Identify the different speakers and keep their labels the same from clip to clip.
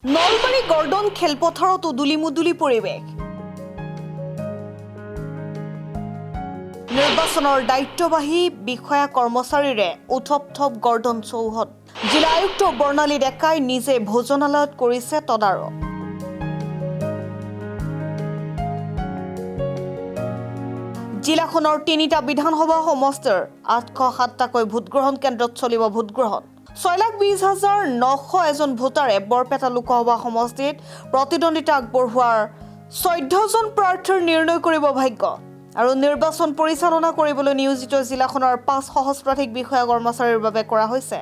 Speaker 1: Nalbari Gordon খেলপথাৰত উদুলি-মুদুলি পৰিৱেশ। নিৰ্বাচনৰ দায়িত্ববাহী বিষয়া কৰ্মচাৰীৰে উথপ-থপ গৰ্ডন চৌহদ। জিলা আয়ুক্ত বৰ্ণালী ডেকাই নিজে ভোজনালয়ত কৰিছে তদাৰক। জিলাখনৰ ৩টা বিধানসভা সমষ্টিৰ ৮০৭টাকৈ ভোটগ্ৰহণ কেন্দ্ৰত চলিব ভোটগ্ৰহণ। ৬,২০,৯০১ ভোটাৰে বৰপেটা লোকসভা সমষ্টিত প্ৰতিদ্বন্দ্বিতা আগবঢ়োৱাৰ ১৪জন প্ৰাৰ্থীৰ নিৰ্ণয় কৰিব ভাগ্য আৰু নিৰ্বাচন পৰিচালনা কৰিবলৈ নিয়োজিত জিলাখনৰ ৫ সহস্ৰাধিক বিষয়া কৰ্মচাৰীৰ বাবে কৰা হৈছে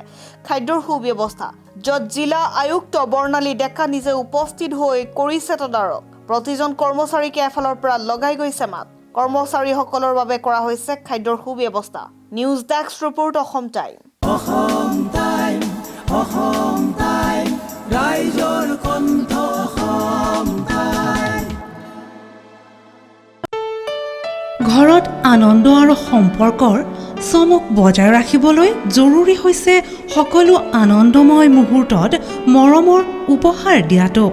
Speaker 1: খাদ্যৰ সুব্যৱস্থা, য'ত জিলা আয়ুক্ত বৰ্ণালী ডেকা নিজে উপস্থিত হৈ কৰিছে তদাৰক। প্ৰতিজন কৰ্মচাৰীকে এফালৰ পৰা লগাই গৈছে মাত। কৰ্মচাৰীসকলৰ বাবে কৰা হৈছে খাদ্যৰ সুব্যৱস্থা। News desk report Assam time.
Speaker 2: ঘৰত আনন্দ আৰু সম্পৰ্কৰ চমক বজাই ৰাখিবলৈ জৰুৰী হৈছে সকলো আনন্দময় মুহূৰ্তত মৰমৰ উপহাৰ দিয়াটো।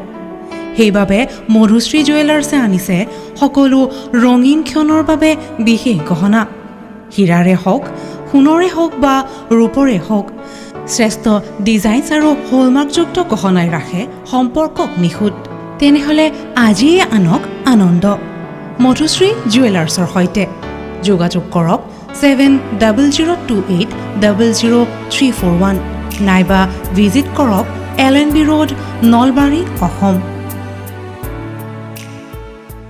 Speaker 2: সেইবাবে মধুশ্ৰী জুৱেলাৰ্ছে আনিছে সকলো ৰঙীন ক্ষণৰ বাবে বিশেষ গহনা। হীৰাৰে হওক, সোণৰে হওক বা ৰূপৰে হওক, শ্ৰেষ্ঠ ডিজাইনছ আৰু হলমাৰ্কযুক্ত গহনাই ৰাখে সম্পৰ্কক নিখুঁত। তেনেহ'লে আজিয়ে আনক আনন্দ মধুশ্ৰী জুৱেলাৰ্ছৰ সৈতে। যোগাযোগ কৰক 7002800341 নাইবা ভিজিট কৰক LNB ৰোড, নলবাৰী, অসম।